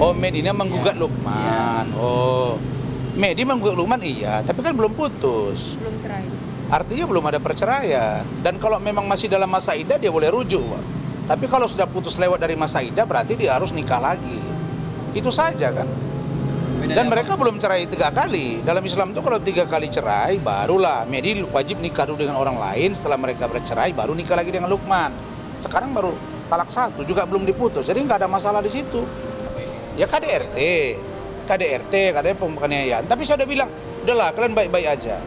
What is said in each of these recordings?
Oh, Medina menggugat Lukman. Oh, Medi menggugat Lukman iya, tapi kan belum putus. Belum cerai. Artinya belum ada perceraian. Dan kalau memang masih dalam masa iddah dia boleh rujuk, Pak. Tapi kalau sudah putus lewat dari masa iddah berarti dia harus nikah lagi. Itu saja kan. Dan mereka belum cerai 3 kali. Dalam Islam itu kalau 3 kali cerai barulah Medi wajib nikah dulu dengan orang lain. Setelah mereka bercerai baru nikah lagi dengan Lukman. Sekarang baru talak 1 juga belum diputus. Jadi nggak ada masalah di situ. Ya KDRT katanya penganiayaan. Tapi saya udah bilang, udahlah kalian baik-baik aja.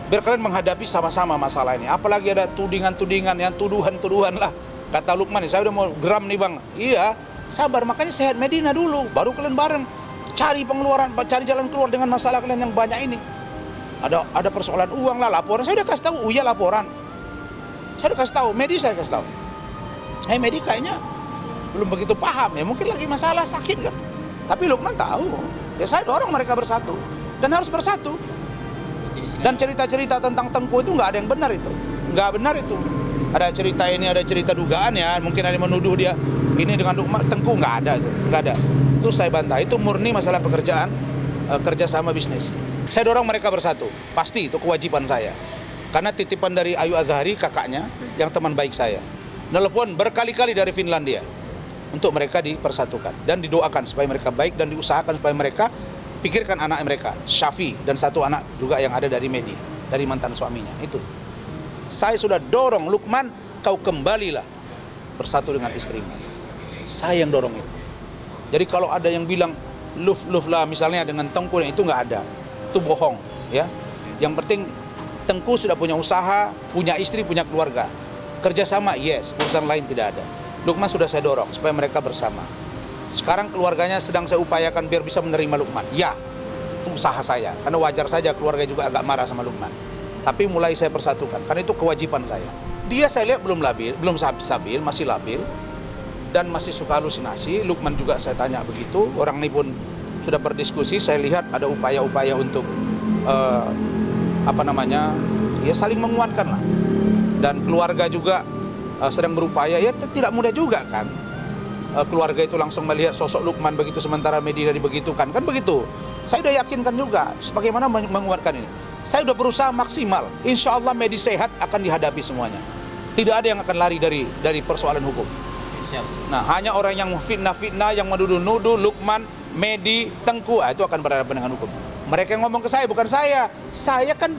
Biar kalian menghadapi sama-sama masalah ini. Apalagi ada tudingan-tudingan, yang tuduhan-tuduhan lah. Kata Lukman, saya udah mau geram nih bang. Iya, sabar. Makanya sehat Medina dulu. Baru kalian bareng cari pengeluaran, cari jalan keluar dengan masalah kalian yang banyak ini. Ada persoalan uang lah, laporan. Saya udah kasih tahu, Uya laporan. Saya udah kasih tahu, Medi saya kasih tahu. Medi kayaknya belum begitu paham ya. Mungkin lagi masalah sakit kan. Tapi Lukman tahu, ya saya dorong mereka bersatu dan harus bersatu. Dan cerita-cerita tentang Tengku itu nggak ada yang benar itu, nggak benar itu. Ada cerita ini, ada cerita dugaan ya, mungkin ada yang menuduh dia ini dengan Lukman. Tengku nggak ada itu, nggak ada. Itu saya bantah, itu murni masalah pekerjaan, kerjasama bisnis. Saya dorong mereka bersatu, pasti itu kewajiban saya. Karena titipan dari Ayu Azhari kakaknya, yang teman baik saya, nelpon berkali-kali dari Finlandia. Untuk mereka dipersatukan dan didoakan supaya mereka baik dan diusahakan supaya mereka pikirkan anak mereka, Syafi dan 1 anak juga yang ada dari Medi, dari mantan suaminya. Itu saya sudah dorong Lukman, kau kembalilah bersatu dengan istrimu. Saya yang dorong itu. Jadi kalau ada yang bilang luf lah misalnya dengan Tengku, itu nggak ada, itu bohong ya. Yang penting Tengku sudah punya usaha, punya istri, punya keluarga. Kerjasama yes, urusan lain tidak ada. Lukman sudah saya dorong supaya mereka bersama. Sekarang keluarganya sedang saya upayakan biar bisa menerima Lukman. Ya, itu usaha saya. Karena wajar saja keluarga juga agak marah sama Lukman. Tapi mulai saya persatukan, karena itu kewajiban saya. Dia saya lihat belum labil, belum stabil, masih labil. Dan masih suka halusinasi. Lukman juga saya tanya begitu. Orang ini pun sudah berdiskusi, saya lihat ada upaya-upaya untuk ya saling menguatkan lah. Dan keluarga juga sedang berupaya, ya tidak mudah juga kan. Keluarga itu langsung melihat sosok Lukman begitu sementara Medina dibegitukan, kan begitu. Saya udah yakinkan juga bagaimana menguatkan ini. Saya udah berusaha maksimal. Insya Allah Medi sehat akan dihadapi semuanya. Tidak ada yang akan lari dari persoalan hukum. Nah, hanya orang yang fitnah-fitnah, yang menuduh-nuduh Lukman, Medi, Tengku, itu akan berhadapan dengan hukum. Mereka yang ngomong ke saya, bukan saya. Saya kan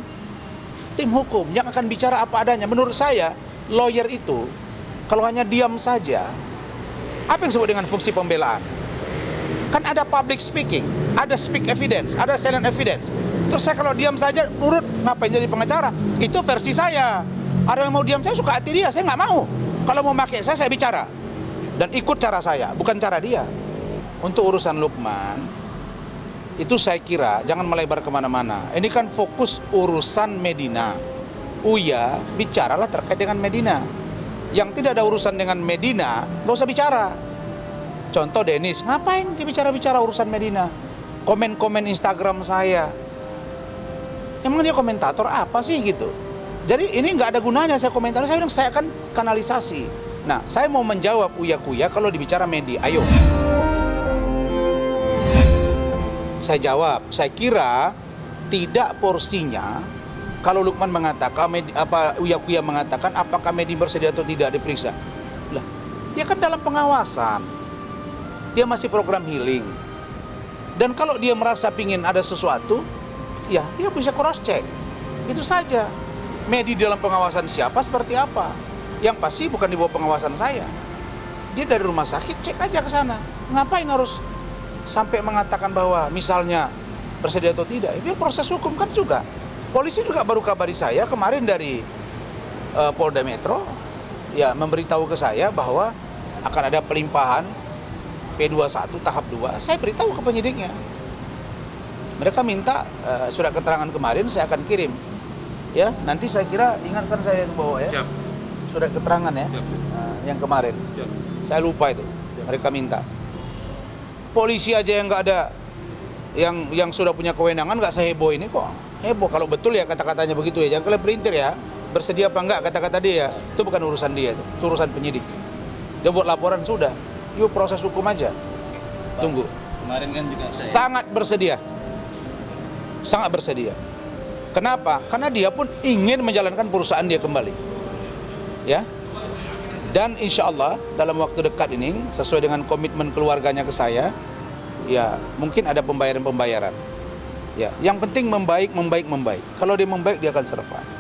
tim hukum yang akan bicara apa adanya. Menurut saya, lawyer itu kalau hanya diam saja, apa yang disebut dengan fungsi pembelaan? Kan ada public speaking, ada speak evidence, ada silent evidence. Terus saya kalau diam saja, nurut, ngapain jadi pengacara? Itu versi saya. Ada yang mau diam, saya suka hati dia, saya nggak mau. Kalau mau pakai saya bicara. Dan ikut cara saya, bukan cara dia. Untuk urusan Lukman, itu saya kira jangan melebar kemana-mana. Ini kan fokus urusan Medina. Uya, bicaralah terkait dengan Medina. Yang tidak ada urusan dengan Medina, nggak usah bicara. Contoh Dennis, ngapain dia bicara-bicara urusan Medina? Komen-komen Instagram saya. Emang dia komentator apa sih gitu? Jadi ini nggak ada gunanya saya komentar. Saya bilang saya akan kanalisasi. Nah, saya mau menjawab uya-kuya kalau dibicara Medi. Ayo. Saya jawab. Saya kira tidak porsinya. Kalau Lukman mengatakan, uya-kuya mengatakan, apakah Medi bersedia atau tidak diperiksa? Lah, dia kan dalam pengawasan. Dia masih program healing. Dan kalau dia merasa pingin ada sesuatu, ya dia bisa cross check. Itu saja. Medi dalam pengawasan siapa, seperti apa? Yang pasti bukan di bawah pengawasan saya. Dia dari rumah sakit, cek aja ke sana. Ngapain harus sampai mengatakan bahwa misalnya bersedia atau tidak? Biar proses hukum kan juga. Polisi juga baru kabari saya kemarin dari Polda Metro, ya memberitahu ke saya bahwa akan ada pelimpahan P21 tahap 2. Saya beritahu ke penyidiknya. Mereka minta surat keterangan kemarin, saya akan kirim. Ya, nanti saya kira ingatkan saya ke bawah ya. Siap. Surat keterangan ya. Yang kemarin. Siap. Saya lupa itu. Siap. Mereka minta. Polisi aja yang nggak ada, yang sudah punya kewenangan nggak seheboh ini kok. Heboh kalau betul ya kata-katanya begitu ya. Jangan kalian perintir ya. Bersedia apa enggak kata-kata dia. Itu bukan urusan dia itu. Itu urusan penyidik. Dia buat laporan sudah. Yuk proses hukum aja. Tunggu. Kemarin kan juga sangat bersedia. Sangat bersedia. Kenapa? Karena dia pun ingin menjalankan perusahaan dia kembali. Ya. Dan insya Allah dalam waktu dekat ini sesuai dengan komitmen keluarganya ke saya, ya mungkin ada pembayaran-pembayaran. Ya, yang penting membaik. Kalau dia membaik dia akan survive.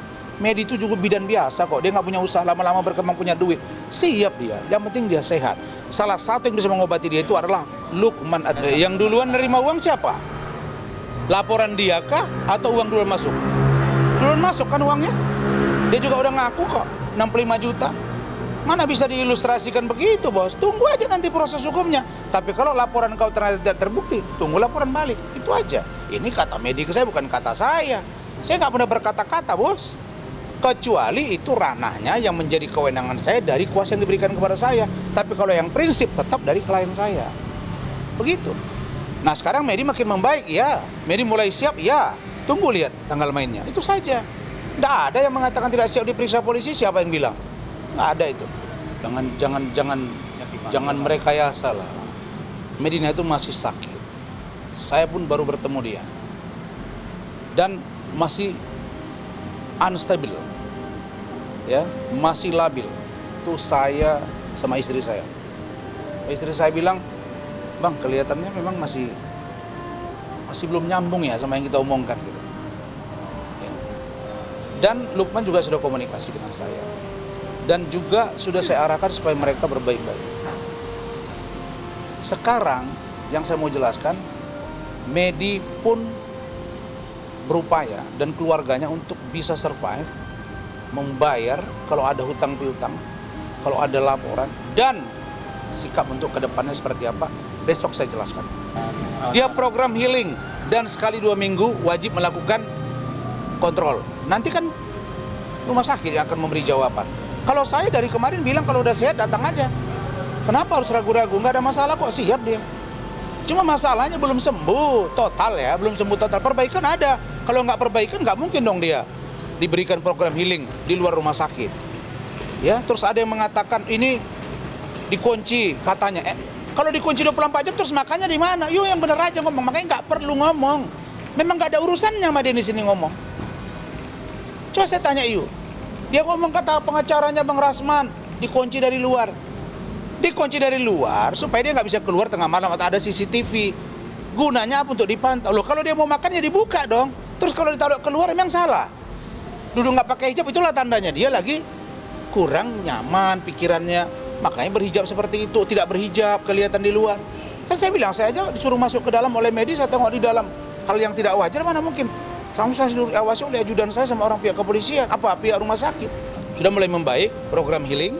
Medi itu juga bidan biasa kok, dia nggak punya usaha, lama-lama berkembang punya duit. Siap dia, yang penting dia sehat. Salah satu yang bisa mengobati dia itu adalah Lukman. Yang duluan nerima uang siapa? Laporan dia kah atau uang duluan masuk? Duluan masuk kan uangnya? Dia juga udah ngaku kok, 65 juta. Mana bisa diilustrasikan begitu, bos? Tunggu aja nanti proses hukumnya. Tapi kalau laporan kau ternyata tidak terbukti, tunggu laporan balik. Itu aja. Ini kata medik saya, bukan kata saya. Saya nggak pernah berkata-kata, bos. Kecuali itu ranahnya yang menjadi kewenangan saya dari kuasa yang diberikan kepada saya. Tapi kalau yang prinsip tetap dari klien saya. Begitu. Nah sekarang Medi makin membaik, ya. Medi mulai siap, ya. Tunggu lihat tanggal mainnya. Itu saja. Tidak ada yang mengatakan tidak siap diperiksa polisi, siapa yang bilang? Nggak ada itu. Jangan merekayasa lah. Medina itu masih sakit. Saya pun baru bertemu dia. Dan masih unstable. Ya, masih labil. Itu saya sama istri saya. Istri saya bilang, "Bang, kelihatannya memang masih belum nyambung ya sama yang kita omongkan gitu." Ya. Dan Lukman juga sudah komunikasi dengan saya. Dan juga sudah saya arahkan supaya mereka berbaik-baik. Sekarang yang saya mau jelaskan, Medi pun berupaya dan keluarganya untuk bisa survive, membayar kalau ada hutang piutang, kalau ada laporan, dan sikap untuk kedepannya seperti apa, besok saya jelaskan. Dia program healing dan sekali 2 minggu wajib melakukan kontrol. Nanti kan rumah sakit yang akan memberi jawaban. Kalau saya dari kemarin bilang kalau udah sehat datang aja. Kenapa harus ragu-ragu? Nggak ada masalah kok, siap dia. Cuma masalahnya belum sembuh total ya, belum sembuh total. Perbaikan ada. Kalau nggak perbaikan nggak mungkin dong dia diberikan program healing di luar rumah sakit. Ya, terus ada yang mengatakan ini dikunci katanya. Kalau dikunci 24 jam terus makannya di mana? Yuk yang bener aja ngomong, makanya nggak perlu ngomong. Memang nggak ada urusannya sama dia di sini ngomong. Coba saya tanya yuk. Dia ngomong kata pengacaranya Bang Rasman, dikunci dari luar. Dikunci dari luar supaya dia nggak bisa keluar tengah malam atau ada CCTV. Gunanya apa? Untuk dipantau. Loh, kalau dia mau makan ya dibuka dong. Terus kalau ditaruh keluar emang salah. Duduk nggak pakai hijab itulah tandanya dia lagi kurang nyaman pikirannya. Makanya berhijab seperti itu, tidak berhijab, kelihatan di luar. Kan saya bilang, saya aja disuruh masuk ke dalam oleh medis, saya tengok di dalam hal yang tidak wajar, mana mungkin. Langsung saya disuruh awasi oleh ajudan saya sama orang pihak kepolisian, pihak rumah sakit. Sudah mulai membaik, program healing,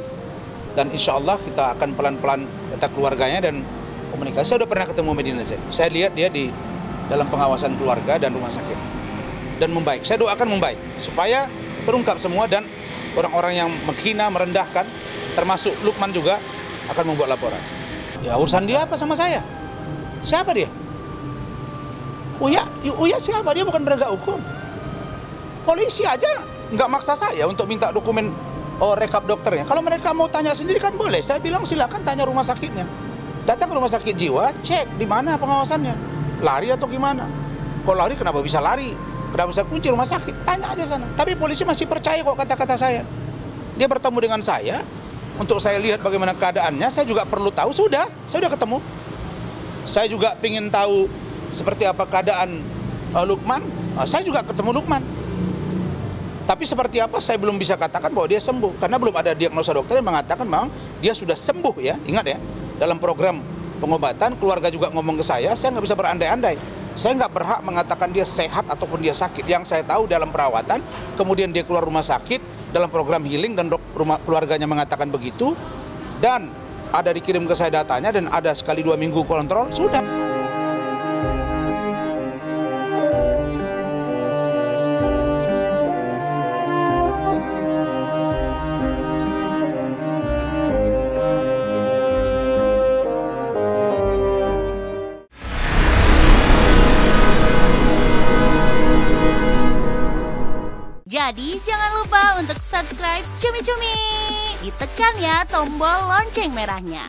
dan insya Allah kita akan pelan-pelan kata keluarganya dan komunikasi. Saya sudah pernah ketemu Medina Zain. Saya lihat dia di dalam pengawasan keluarga dan rumah sakit. Dan membaik, saya doakan membaik, supaya terungkap semua dan orang-orang yang menghina, merendahkan, termasuk Lukman juga akan membuat laporan. Ya urusan dia apa sama saya? Siapa dia? Uya siapa? Dia bukan penegak hukum. Polisi aja nggak maksa saya untuk minta dokumen rekap dokternya. Kalau mereka mau tanya sendiri kan boleh. Saya bilang silakan tanya rumah sakitnya. Datang ke rumah sakit jiwa, cek di mana pengawasannya. Lari atau gimana? Kalau lari kenapa bisa lari? Kenapa bisa kunci rumah sakit? Tanya aja sana. Tapi polisi masih percaya kok kata-kata saya. Dia bertemu dengan saya. Untuk saya lihat bagaimana keadaannya, saya juga perlu tahu. Saya sudah ketemu. Saya juga ingin tahu seperti apa keadaan Lukman. Saya juga ketemu Lukman. Tapi seperti apa saya belum bisa katakan bahwa dia sembuh. Karena belum ada diagnosa dokter yang mengatakan memang dia sudah sembuh ya. Ingat ya, dalam program pengobatan, keluarga juga ngomong ke saya nggak bisa berandai-andai. Saya nggak berhak mengatakan dia sehat ataupun dia sakit. Yang saya tahu dalam perawatan, kemudian dia keluar rumah sakit, dalam program healing dan keluarganya mengatakan begitu, dan ada dikirim ke saya datanya dan ada sekali 2 minggu kontrol, sudah. Jadi jangan lupa untuk subscribe Cumi Cumi. Ditekan ya tombol lonceng merahnya.